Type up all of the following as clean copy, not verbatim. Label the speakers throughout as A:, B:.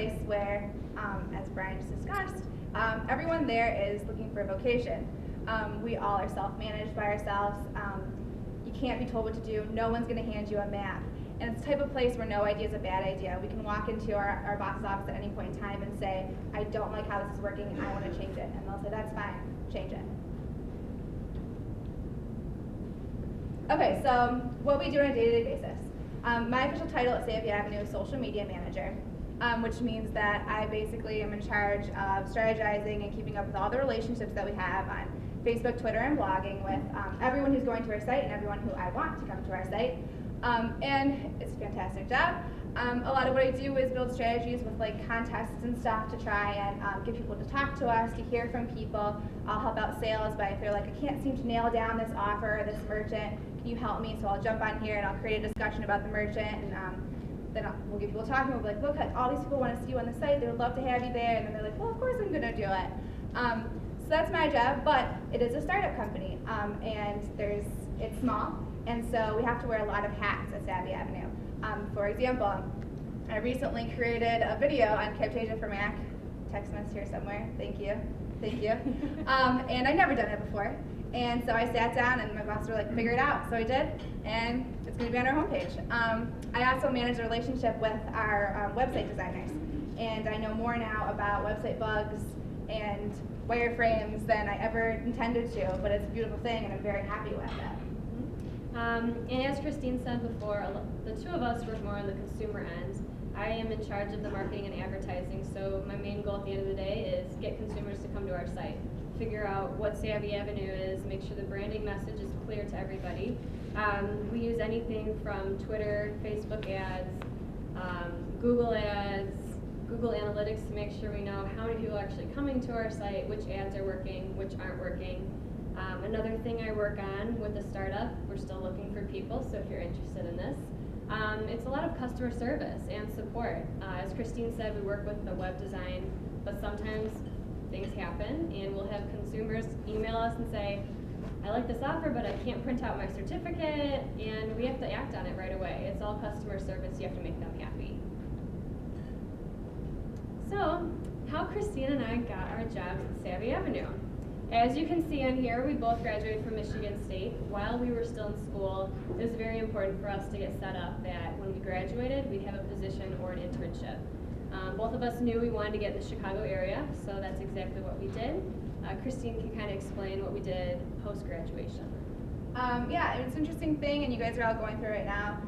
A: place where, as Brian just discussed, everyone there is looking for a vocation. We all are self-managed by ourselves. You can't be told what to do. No one's going to hand you a map. And it's the type of place where no idea is a bad idea. We can walk into our boss's office at any point in time and say, I don't like how this is working, and I want to change it. And they'll say, that's fine, change it. Okay, so what we do on a day-to-day basis. My official title at Savvy Avenue is Social Media Manager, which means that I basically am in charge of strategizing and keeping up with all the relationships that we have on Facebook, Twitter, and blogging with everyone who's going to our site and everyone who I want to come to our site. And it's a fantastic job. A lot of what I do is build strategies with like contests and stuff to try and get people to talk to us, to hear from people. I'll help out sales by if they're like, I can't seem to nail down this offer or this merchant, can you help me? So I'll jump on here and I'll create a discussion about the merchant, and then we'll get people talking. We'll be like, look, all these people want to see you on the site, they would love to have you there, and then they're like, well, of course I'm gonna do it. So that's my job, but it is a startup company, and it's small, and so we have to wear a lot of hats at Savvy Avenue. For example, I recently created a video on Camtasia for Mac. Text message here somewhere. Thank you. And I'd never done it before. And so I sat down and my boss were like, figure it out. So I did, and it's going to be on our homepage. I also manage a relationship with our website designers. And I know more now about website bugs and wireframes than I ever intended to, but it's a beautiful thing and I'm very happy with it.
B: And as Christine said before, the two of us work more on the consumer end. I am in charge of the marketing and advertising, so my main goal at the end of the day is get consumers to come to our site, figure out what Savvy Avenue is, make sure the branding message is clear to everybody. We use anything from Twitter, Facebook ads, Google ads, Google Analytics to make sure we know how many people are actually coming to our site, which ads are working, which aren't working. Another thing I work on with the startup, we're still looking for people, so if you're interested in this, it's a lot of customer service and support. As Christine said, we work with the web design, but sometimes things happen and we'll have consumers email us and say, I like this offer, but I can't print out my certificate, and we have to act on it right away. It's all customer service, you have to make them happy. So, how Christine and I got our jobs at Savvy Avenue. As you can see on here, we both graduated from Michigan State. While we were still in school, it was very important for us to get set up that when we graduated, we'd have a position or an internship. Both of us knew we wanted to get in the Chicago area, so that's exactly what we did. Christine can kind of explain what we did post-graduation.
A: Yeah, it's an interesting thing, and you guys are all going through it right now.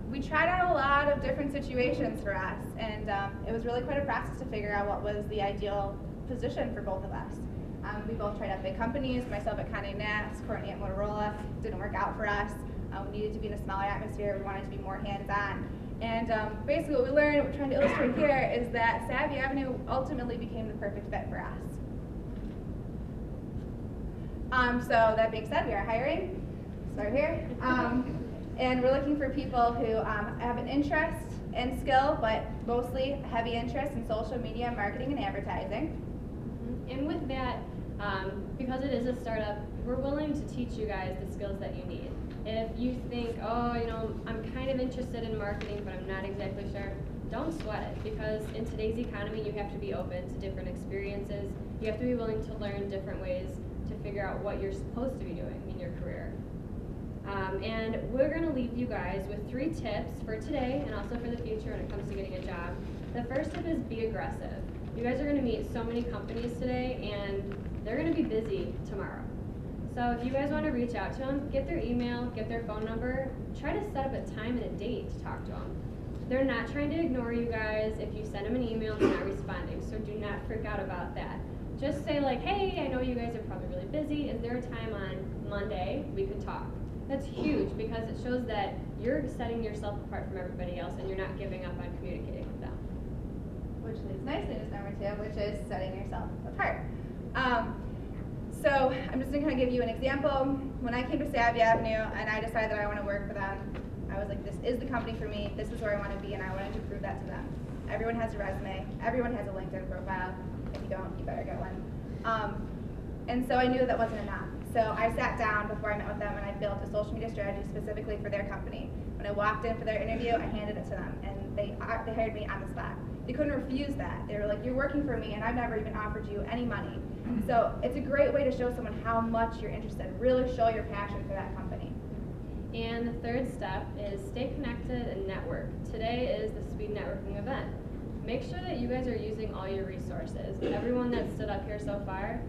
A: We tried out a lot of different situations for us, and it was really quite a process to figure out what was the ideal position for both of us. We both tried out big companies, myself at Condé Nast, Courtney at Motorola. Didn't work out for us. We needed to be in a smaller atmosphere. We wanted to be more hands-on. And basically what we learned, what we're trying to illustrate here, is that Savvy Avenue ultimately became the perfect fit for us. So that being said, we are hiring. Start here. And we're looking for people who have an interest and skill, but mostly heavy interest in social media, marketing, and advertising.
B: And with that, because it is a startup, we're willing to teach you guys the skills that you need. If you think, oh, you know, I'm kind of interested in marketing, but I'm not exactly sure, don't sweat it, because in today's economy, you have to be open to different experiences. You have to be willing to learn different ways to figure out what you're supposed to be doing in your career. And we're going to leave you guys with 3 tips for today and also for the future when it comes to getting a job. The first tip is be aggressive. You guys are going to meet so many companies today, and they're going to be busy tomorrow. So if you guys want to reach out to them, get their email, get their phone number, try to set up a time and a date to talk to them. They're not trying to ignore you guys. If you send them an email, they're not responding, so do not freak out about that. Just say like, hey, I know you guys are probably really busy. Is there a time on Monday we could talk? That's huge because it shows that you're setting yourself apart from everybody else and you're not giving up on communicating with them.
A: Which leads nicely to number 2, which is setting yourself apart. So I'm just going to kind of give you an example. When I came to Savvy Avenue and I decided that I want to work for them, I was like, this is the company for me, this is where I want to be, and I wanted to prove that to them. Everyone has a resume, everyone has a LinkedIn profile. If you don't, you better get one. And so I knew that wasn't enough. So I sat down before I met with them and I built a social media strategy specifically for their company. When I walked in for their interview, I handed it to them, and they hired me on the spot. they couldn't refuse that. They were like, you're working for me and I've never even offered you any money. So it's a great way to show someone how much you're interested, really show your passion for that company.
B: And the third step is stay connected and network. Today is the speed networking event. Make sure that you guys are using all your resources. Everyone that stood up here so far,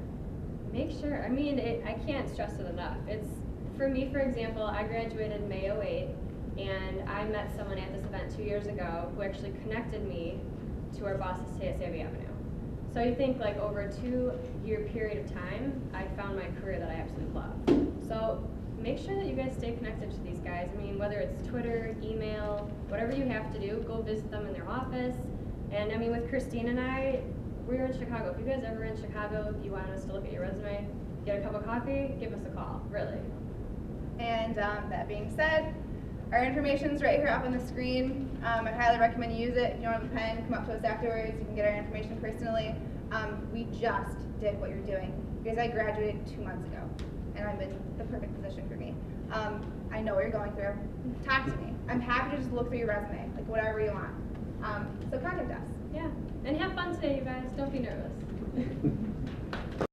B: make sure, I can't stress it enough. It's, for me, for example, I graduated May 08, and I met someone at this event 2 years ago who actually connected me to our bosses today at Savvy Avenue. So you think like over a 2-year period of time, I found my career that I absolutely love. So make sure that you guys stay connected to these guys. Whether it's Twitter, email, whatever you have to do, go visit them in their office. And with Christine and I, we're in Chicago. If you guys ever in Chicago, if you want us to look at your resume, get a cup of coffee, give us a call, really.
A: And that being said, our information's right here up on the screen. I highly recommend you use it. If you don't have a pen, come up to us afterwards. You can get our information personally. We just did what you're doing because I graduated 2 months ago, and I'm in the perfect position for me. I know what you're going through. Talk to me. I'm happy to just look through your resume, like whatever you want. So contact us.
B: Yeah, and have fun today, you guys. Don't be nervous.